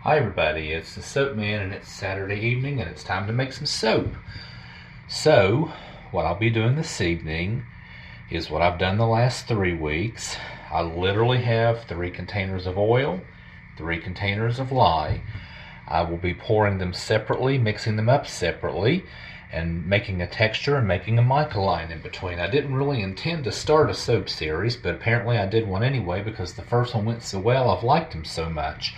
Hi everybody, it's the Soap Man and it's Saturday evening and it's time to make some soap. So, what I'll be doing this evening is what I've done the last 3 weeks. I literally have 3 containers of oil, 3 containers of lye. I will be pouring them separately, mixing them up separately, and making a texture and making a mica line in between. I didn't really intend to start a soap series, but apparently I did one anyway because the first one went so well. I've liked them so much.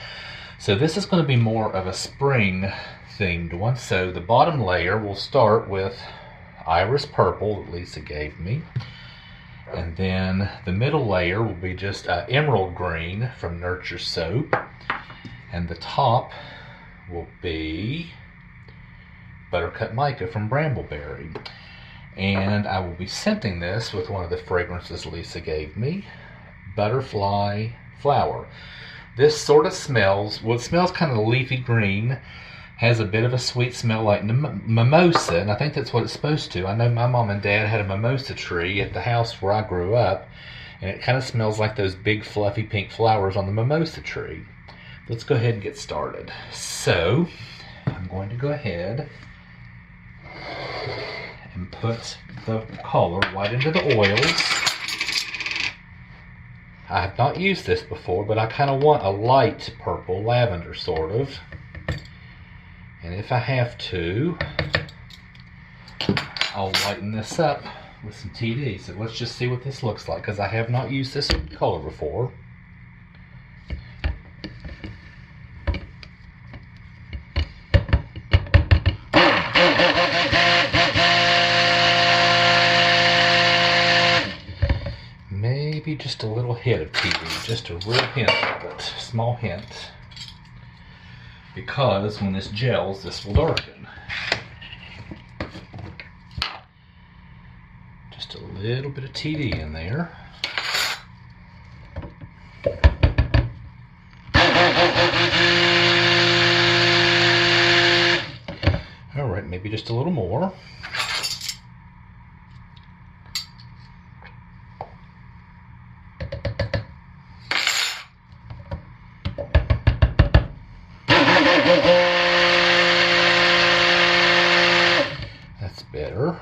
So this is going to be more of a spring themed one. So the bottom layer will start with Iris Purple that Lisa gave me. And then the middle layer will be just Emerald Green from Nurture Soap. And the top will be Buttercut Mica from Brambleberry. And I will be scenting this with one of the fragrances Lisa gave me, Butterfly Flower. This sort of smells, well, it smells kind of leafy green, has a bit of a sweet smell like mimosa, and I think that's what it's supposed to. I know my mom and dad had a mimosa tree at the house where I grew up, and it kind of smells like those big fluffy pink flowers on the mimosa tree. Let's go ahead and get started. So, I'm going to go ahead and put the color right into the oils. I have not used this before, but I kind of want a light purple, lavender sort of. And if I have to, I'll lighten this up with some TD. So let's just see what this looks like, because I have not used this color before. Maybe just a little hint of TD, just a real hint of it, small hint, because when this gels, this will darken. Just a little bit of TD in there. All right, maybe just a little more. That's better.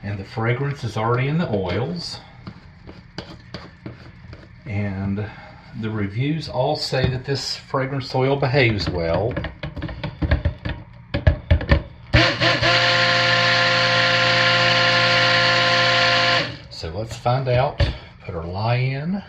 And the fragrance is already in the oils. And the reviews all say that this fragrance oil behaves well. So let's find out. Put our lye in.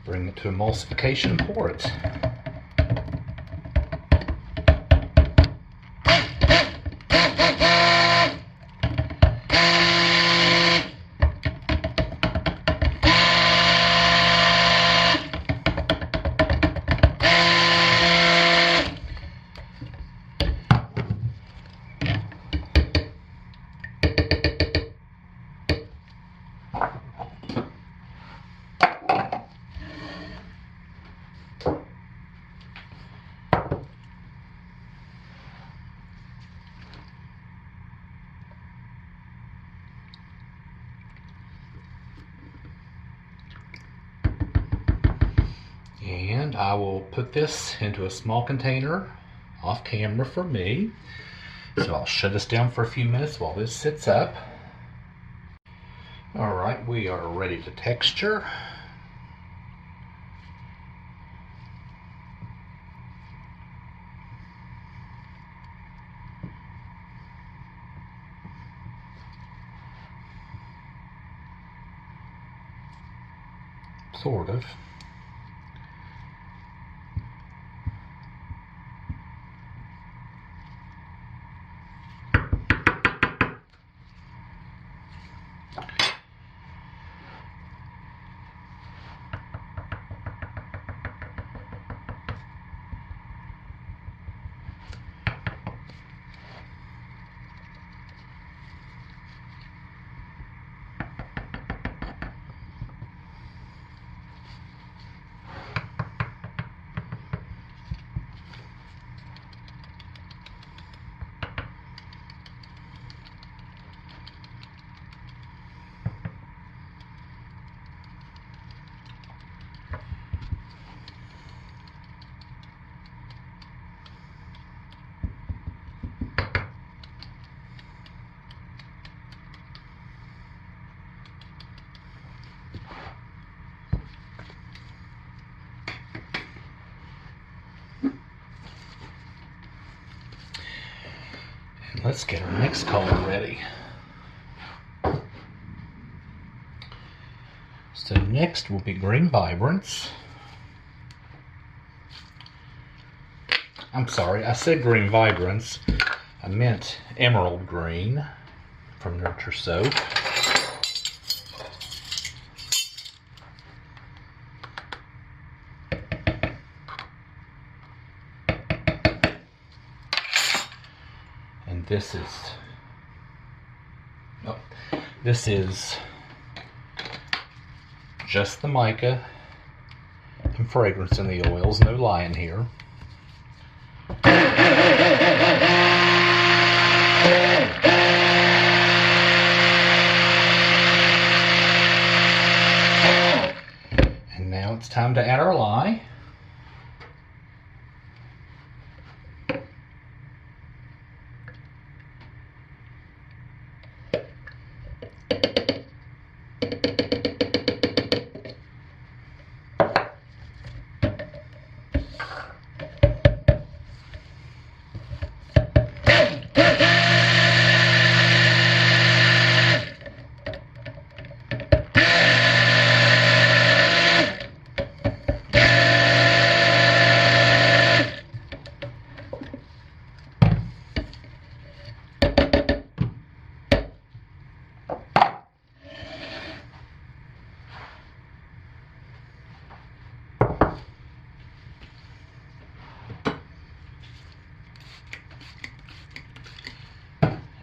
Bring it to emulsification and pour it. And I will put this into a small container off camera for me. So I'll shut this down for a few minutes while this sits up. All right, we are ready to texture. Sort of. let's get our next color ready. So next will be Green Vibrance. I'm sorry, I said Green Vibrance. I meant Emerald Green from Nurture Soap. And this is just the mica and fragrance in the oils, no lye in here. And now it's time to add our lye.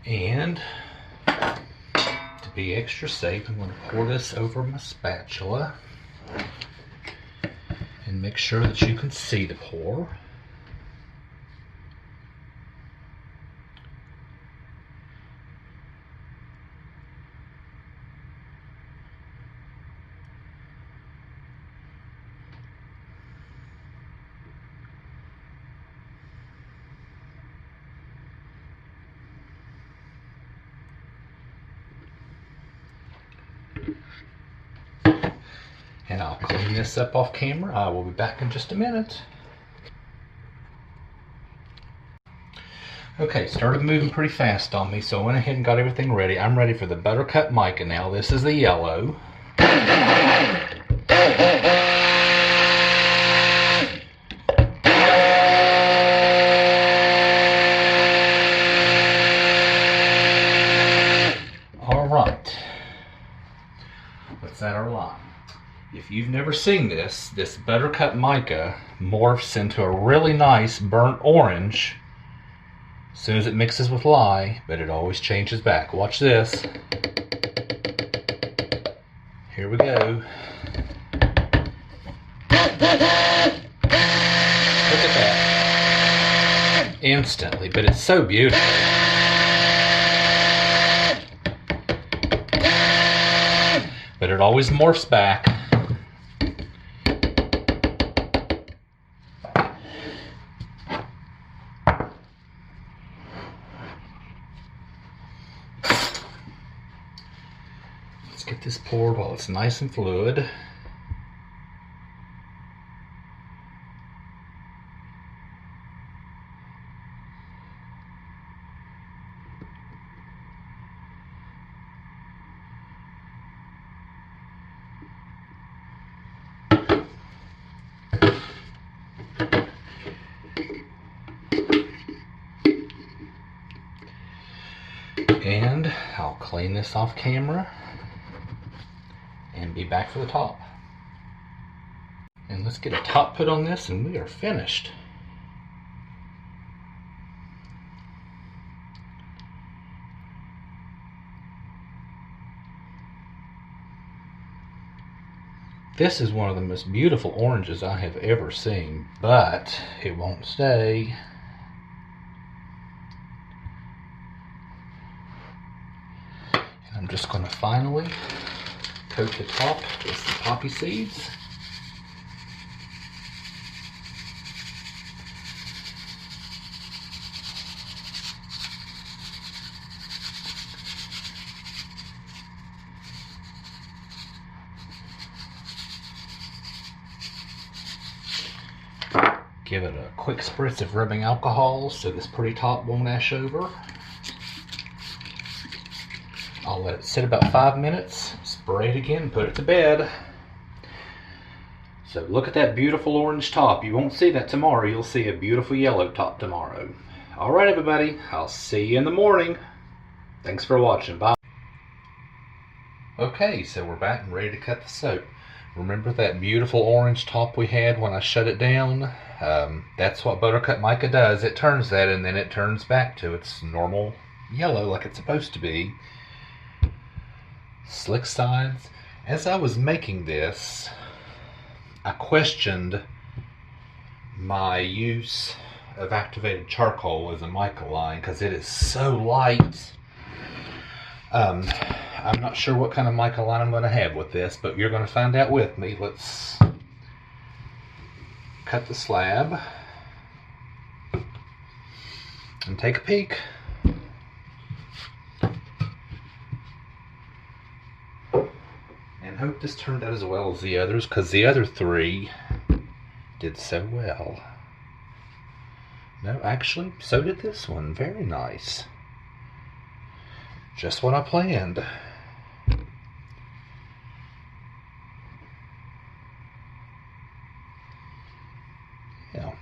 And to be extra safe, I'm going to pour this over my spatula and make sure that you can see the pour. And I'll clean this up off camera. I will be back in just a minute. Okay, started moving pretty fast on me, so I went ahead and got everything ready. I'm ready for the Buttercup Mica now. This is the yellow. All right. Let's add our lime. If you've never seen this Buttercup Mica morphs into a really nice burnt orange as soon as it mixes with lye, but it always changes back. Watch this. Here we go. Look at that. Instantly, but it's so beautiful. But it always morphs back. Let's get this poured while it's nice and fluid. And I'll clean this off camera and be back for the top. And let's get a top put on this and we are finished. This is one of the most beautiful oranges I have ever seen, but it won't stay. And I'm just going to finally coat the top with some poppy seeds. Give it a quick spritz of rubbing alcohol so this pretty top won't ash over. I'll let it sit about 5 minutes, spray it again, put it to bed. So look at that beautiful orange top. You won't see that tomorrow. You'll see a beautiful yellow top tomorrow. All right, everybody. I'll see you in the morning. Thanks for watching. Bye. Okay, so we're back and ready to cut the soap. Remember that beautiful orange top we had when I shut it down? That's what buttercut mica does. It turns that and then it turns back to its normal yellow like it's supposed to be. Slick sides. As I was making this, I questioned my use of activated charcoal as a mica line because it is so light. I'm not sure what kind of mica line I'm going to have with this, but you're going to find out with me. Let's cut the slab and take a peek. And hope this turned out as well as the others, because the other three did so well. No, actually, so did this one. Very nice. Just what I planned. Yeah.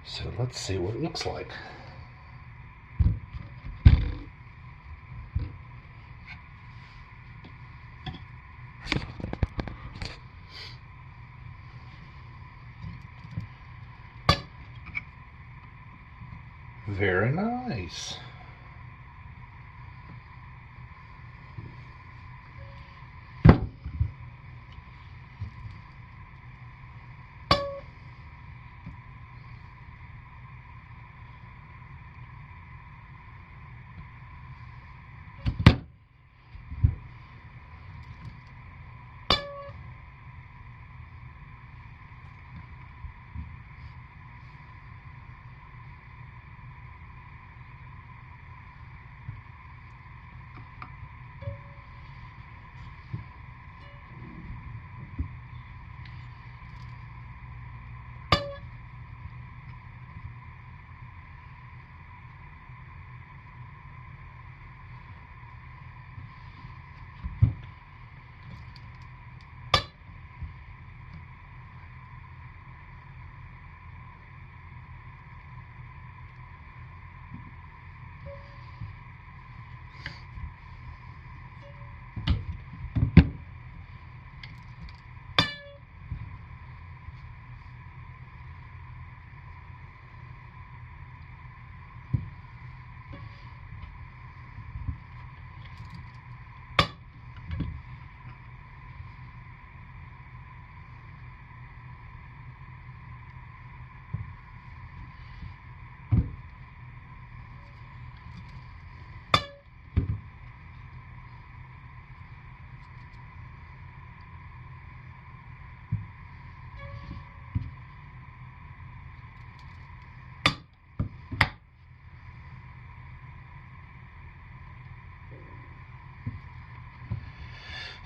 So let's see what it looks like. Very nice.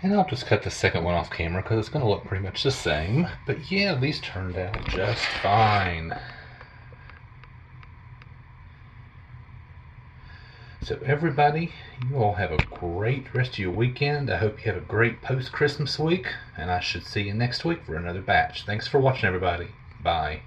And I'll just cut the second one off camera because it's going to look pretty much the same. But yeah, these turned out just fine. So everybody, you all have a great rest of your weekend. I hope you have a great post-Christmas week. And I should see you next week for another batch. Thanks for watching, everybody. Bye.